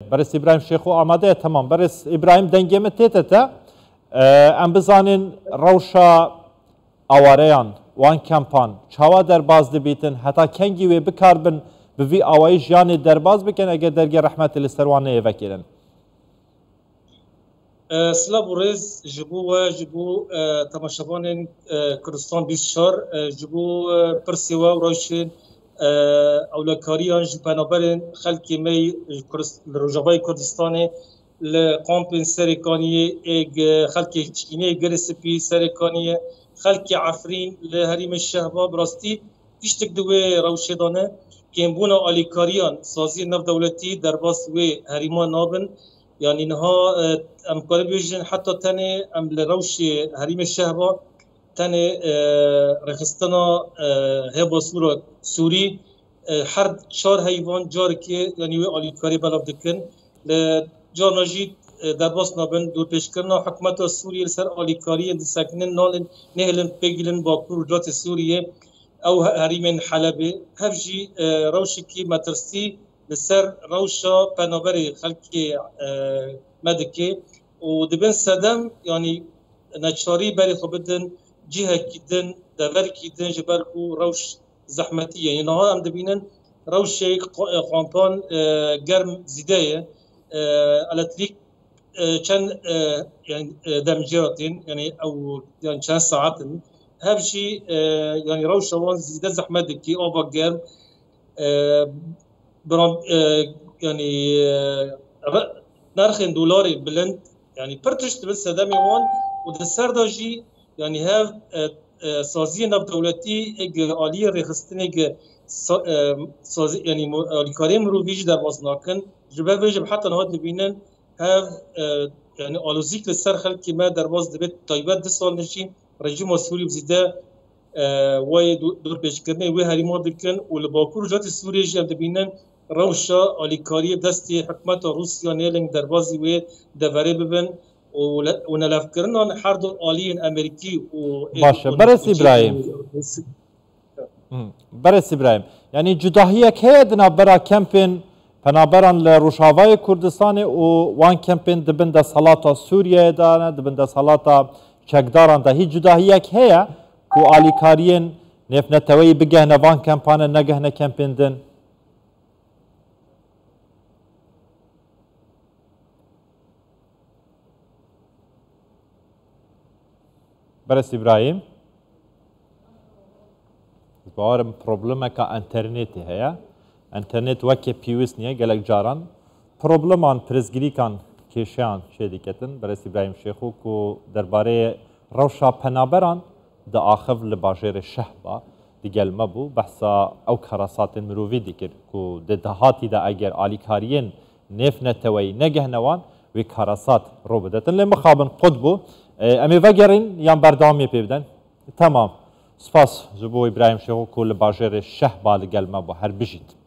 برس ابراهیم شیخو آماده تمام برس ابراهیم دنگی متیته ام بزانین روشا آواریان وان کمپان چاوا درباز دبیتن حتی کنگی و بکاربن بوی آوایی جان درباز بکن اگر درگی رحمت لستروانه وکیلن سلام ورز جبو و جبو تماشاوان کردستان 24 جبو پرسیوا و روشن اولکاریان جبنابرن خلکی می روجابای کردستانی لقامپن سرکانیه اگ خلکی چینه گرسپی سرکانیه خلکی عفرین لحریم الشهباب راستی تشتک دوی روشدانه کمبونا آلیکاریان سازی نف دولتی در باس و حریمان نابن يعني نها ام كاربيجن حتى تاني ام لروش حريم الشهبة تاني رخصتنا هبا سورة سوري حرد شار هيوان جار كي يعني وي كاري بلاب دكن لجار نجيد درباس نابن دور پیش کرنا حکومت سوریه لسر آلیکاری اند ساکنن نالن نهلن پیگلن باکور جات سوریه او حريم حلبه هفجي روشكي مترسي لسر روشا بنابري خلقي مدكي ودبن سدم يعني نشاري بري خبدن جهة كدن دبر كدن جبركو روش زحمتية يعني نها ام دبينن روشي قامبان گرم زيداية الاتريك كان يعني دمجراتين يعني او يعني كان ساعات هبشي يعني روشا وان زيدا زحمتكي اوفا گرم يعني نرخ دولاري بلند يعني برتشت بس دامي وان ودسر داجي يعني هاف سازي نف دولتي اج آلي رخصتن اج سازي يعني آلي كاري مروفيج در وزناكن جبال بيجب حتى نهاد نبينن هاف يعني آلوزيك لسر خلقي ما در وز دبت طيبات 10 سال نشين رجيم سوري بزيده وای دور پیش کردن وی حریمات دکن و لباکور جات سوریه جم دبینن روشا آلیکاری دستی حکمت روسیا نیلنگ دربازی وی دوره ببن و نلف کردن هر دو آلیین امریکی و باشه برس ابراهیم یعنی جداهیه که ادنا برا کمپین پنابران لروشاوای کردستان و وان کمپین دبند سلاطا سوریه دانه دبند سلاطا چکداران ده هیچ جداهیه که هیا کو آلیکارین نفنتوی بگهنه وان کمپانه نگهنه کمپیندن برس ابراهیم باورم پروبلمه که انترنتی هیا انترنت وکی پیوست نیه گلک جاران پروبلمان پرزگیری کان کشیان شدی کتن برس ابراهیم شیخو کو درباره روشا پنابران دا آخف لباجر شهبا دیگل مبو بحثا او کراسات مروفی دیگر کو دهاتی دا اگر آلیکارین نف نتوی نگه نوان و کراسات رو بدتن لمخابن قدبو امی وگرین یان بردامی پیبدن تمام سپاس زبو ابراهیم شیخو کو لباجر شهبا دیگل مبو هر بجید